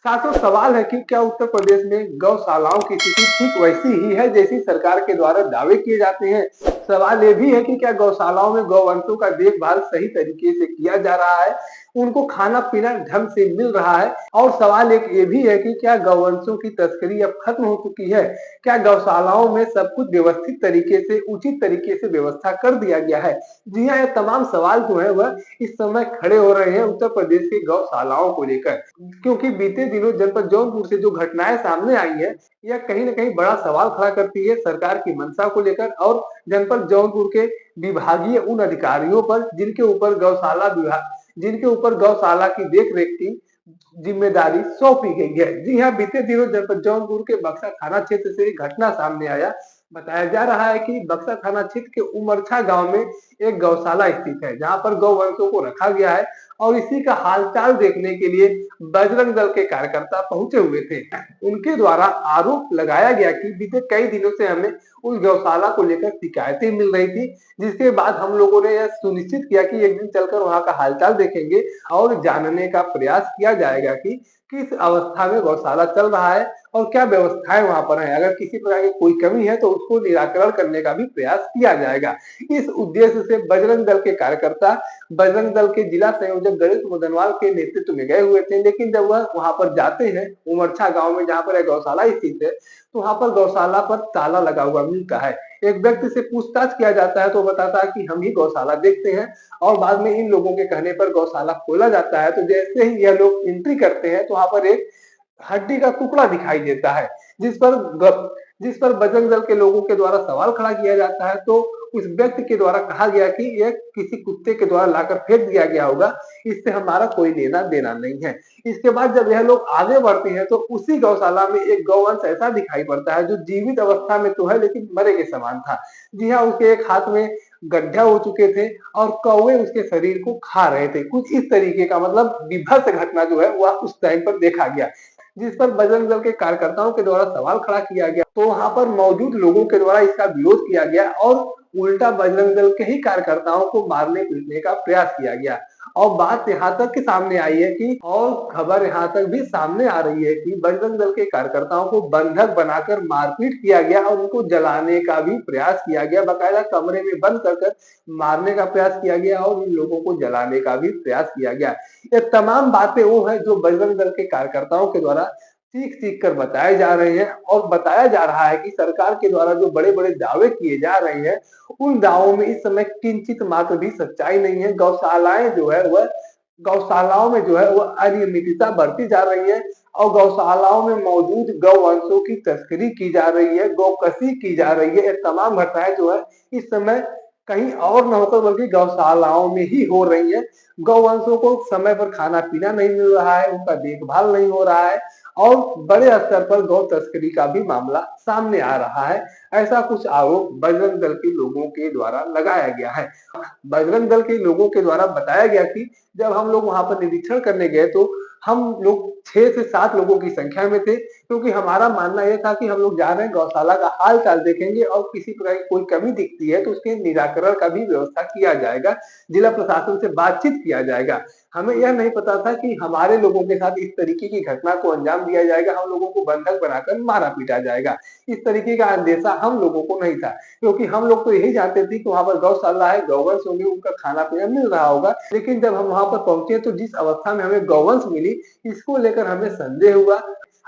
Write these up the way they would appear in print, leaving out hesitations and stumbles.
साथियों, सवाल है कि क्या उत्तर प्रदेश में गौशालाओं की स्थिति ठीक वैसी ही है जैसी सरकार के द्वारा दावे किए जाते हैं। सवाल ये भी है कि क्या गौशालाओं में गौवंशों का देखभाल सही तरीके से किया जा रहा है, उनको खाना पीना ढंग से मिल रहा है। और सवाल एक ये भी है कि क्या गौवंशों की तस्करी अब खत्म हो चुकी है, क्या गौशालाओं में सब कुछ व्यवस्थित तरीके से उचित तरीके से व्यवस्था कर दिया गया है। जी हाँ, ये तमाम सवाल जो है वह इस समय खड़े हो रहे हैं उत्तर प्रदेश की गौशालाओं को लेकर, क्योंकि बीते दिनों जनपद जौनपुर से जो घटनाएं सामने आई है, यह कहीं न कहीं बड़ा सवाल खड़ा करती है सरकार की मंशा को लेकर और जनपद जौनपुर के विभागीय उन अधिकारियों पर जिनके ऊपर गौशाला की देख-रेख की जिम्मेदारी सौंपी गई है। जी हाँ, बीते दिनों जनपद जौनपुर के बक्सा थाना क्षेत्र से एक घटना सामने आया। बताया जा रहा है कि बक्सा थाना क्षेत्र के उमरछा गांव में एक गौशाला स्थित है, जहां पर गौवंशों को रखा गया है और इसी का हालचाल देखने के लिए बजरंग दल के कार्यकर्ता पहुंचे हुए थे। उनके द्वारा आरोप लगाया गया कि बीते कई दिनों से हमें उस गौशाला को लेकर शिकायतें मिल रही थी, जिसके बाद हम लोगों ने यह सुनिश्चित किया कि एक दिन चलकर वहां का हालचाल देखेंगे और जानने का प्रयास किया जाएगा कि किस अवस्था में गौशाला चल रहा है और क्या व्यवस्थाएं वहां पर हैं। अगर किसी प्रकार की कोई कमी है तो उसको निराकरण करने का भी प्रयास किया जाएगा। इस उद्देश्य से बजरंग दल के कार्यकर्ता बजरंग दल के जिला संयोजक गणेश मुदनवाल के नेतृत्व में गए हुए थे, लेकिन जब वह वहां पर जाते हैं उमरछा गांव में जहां पर यह गौशाला स्थित है, तो वहां पर गौशाला पर ताला लगा हुआ मिलता है। एक व्यक्ति से पूछताछ किया जाता है तो बताता है कि हम ही गौशाला देखते हैं, और बाद में इन लोगों के कहने पर गौशाला खोला जाता है। तो जैसे ही यह लोग एंट्री करते हैं तो वहां पर एक हड्डी का टुकड़ा दिखाई देता है, जिस पर जिस पर बजरंग दल के लोगों के द्वारा सवाल खड़ा किया जाता है। तो उस व्यक्ति के द्वारा कहा गया कि यह किसी कुत्ते के द्वारा लाकर फेंक दिया गया होगा, इससे हमारा कोई लेना देना नहीं है। इसके बाद जब यह लोग आगे बढ़ते हैं तो उसी गौशाला में एक गौवंश ऐसा दिखाई पड़ता है जो जीवित अवस्था में तो है लेकिन मरे के समान था। जी हाँ, उसके एक हाथ में गड्ढा हो चुके थे और कौवे उसके शरीर को खा रहे थे। कुछ इस तरीके का मतलब विभत्स घटना जो है वह उस टाइम पर देखा गया, जिस पर बजरंग दल के कार्यकर्ताओं के द्वारा सवाल खड़ा किया गया। तो वहां पर मौजूद लोगों के द्वारा इसका विरोध किया गया और उल्टा बजरंग दल के ही कार्यकर्ताओं को मारने पीटने का प्रयास किया गया। और बात यहाँ तक के सामने आई है कि और खबर यहाँ तक भी सामने आ रही है कि बजरंग दल के कार्यकर्ताओं को बंधक बनाकर मारपीट किया गया और उनको जलाने का भी प्रयास किया गया। बाकायदा कमरे में बंद कर मारने का प्रयास किया गया और इन लोगों को जलाने का भी प्रयास किया गया। ये तमाम बातें वो है जो बजरंग दल के कार्यकर्ताओं के द्वारा सीख सीख कर बताए जा रहे हैं, और बताया जा रहा है कि सरकार के द्वारा जो बड़े बड़े दावे किए जा रहे हैं उन दावों में इस समय किंचित मात्र भी सच्चाई नहीं है। गौशालाओं में जो है वह अनियमितता बढ़ती जा रही है और गौशालाओं में मौजूद गौवंशों की तस्करी की जा रही है, गौकसी की जा रही है। ये तमाम घटनाएं जो है इस समय कहीं और न होकर बल्कि गौशालाओं में ही हो रही है। गौवंशों को समय पर खाना पीना नहीं मिल रहा है, उनका देखभाल नहीं हो रहा है और बड़े स्तर पर गौ तस्करी का भी मामला सामने आ रहा है। ऐसा कुछ आरोप बजरंग दल के लोगों के द्वारा लगाया गया है। बजरंग दल के लोगों के द्वारा बताया गया कि जब हम लोग वहां पर निरीक्षण करने गए तो हम लोग 6 से 7 लोगों की संख्या में थे, क्योंकि हमारा मानना यह था कि हम लोग जा रहे हैं गौशाला का हाल चाल देखेंगे और किसी प्रकार की कोई कमी दिखती है तो उसके निराकरण का भी व्यवस्था किया जाएगा, जिला प्रशासन से बातचीत किया जाएगा। हमें यह नहीं पता था कि हमारे लोगों के साथ इस तरीके की घटना को अंजाम दिया जाएगा, हम लोगों को बंधक बनाकर मारा पीटा जाएगा। इस तरीके का अंदेशा हम लोगों को नहीं था, क्योंकि हम लोग तो यही जानते थे कि वहां पर गौशाला है, गौवंश होंगे, उनका खाना पीना मिल रहा होगा। लेकिन जब हम वहां पर पहुंचे तो जिस अवस्था में हमें गौवंश मिली, इसको लेकर हमें संदेह हुआ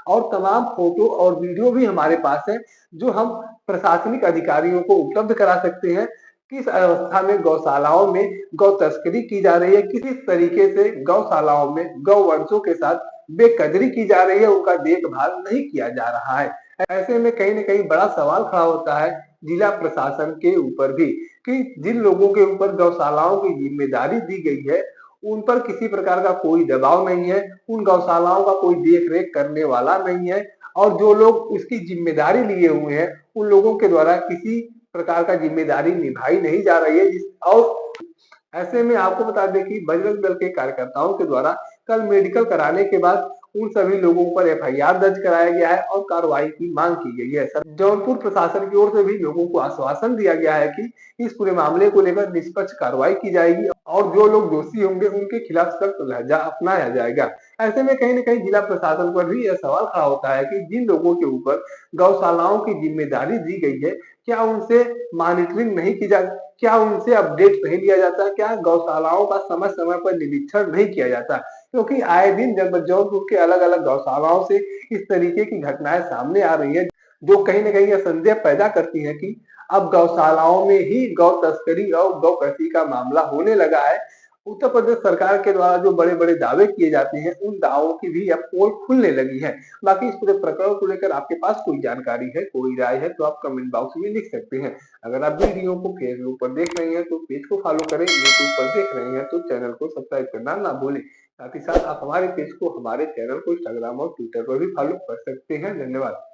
और तमाम फोटो और वीडियो भी हमारे पास है, जो हम प्रशासनिक अधिकारियों को उपलब्ध करा सकते हैं। किस अवस्था में गौशालाओं में गौ तस्करी की जा रही है, किस तरीके से गौशालाओं में गौवंशों के साथ बेकदरी की जा रही है, उनका देखभाल नहीं किया जा रहा है। ऐसे में कहीं न कहीं बड़ा सवाल खड़ा होता है जिला प्रशासन के ऊपर भी, कि जिन लोगों के ऊपर गौशालाओं की जिम्मेदारी दी गई है, उन पर किसी प्रकार का कोई दबाव नहीं है, उन गौशालाओं का कोई देख-रेख करने वाला नहीं है और जो लोग उसकी जिम्मेदारी लिए हुए हैं, उन लोगों के द्वारा किसी प्रकार का जिम्मेदारी निभाई नहीं जा रही है। और ऐसे में आपको बता दें कि बजरंग दल के कार्यकर्ताओं के द्वारा कल मेडिकल कराने के बाद उन सभी लोगों पर एफआईआर दर्ज कराया गया है और कार्रवाई की मांग की गई है। जौनपुर प्रशासन की ओर से भी लोगों को आश्वासन दिया गया है कि इस पूरे मामले को लेकर निष्पक्ष कार्रवाई की जाएगी और जो लोग दोषी होंगे उनके खिलाफ सख्त लहजा अपनाया जाएगा। ऐसे में कहीं न कहीं जिला प्रशासन पर भी यह सवाल खड़ा होता है कि जिन लोगों के ऊपर गौशालाओं की जिम्मेदारी दी गई है, क्या उनसे मॉनिटरिंग नहीं की जाती? क्या उनसे अपडेट नहीं लिया जाता? क्या गौशालाओं का समय-समय पर निरीक्षण नहीं किया जाता? क्योंकि आए दिन जनपद जौनपुर के अलग-अलग गौशालाओं से इस तरीके की घटनाएँ सामने आ रही हैं, जो कहीं न कहीं यह संदेह पैदा करती हैं कि अब गौशालाओं में ही गौ तस्करी और गौ कृषि का मामला होने लगा है। उत्तर प्रदेश सरकार के द्वारा जो बड़े-बड़े दावे किए जाते हैं, उन दावों की भी अब पोल खुलने लगी है। बाकी इस पूरे प्रकरण को लेकर आपके पास कोई जानकारी है, कोई राय है, तो आप कमेंट बॉक्स में लिख सकते हैं। अगर आप वीडियो को फेसबुक पर देख रहे हैं, तो पेज को फॉलो करें, यूट्यूब पर देख रहे हैं, तो चैनल को सब्सक्राइब करना ना भूलें। साथ ही साथ आप हमारे पेज को, हमारे चैनल को इंस्टाग्राम और ट्विटर पर भी फॉलो कर सकते हैं। धन्यवाद।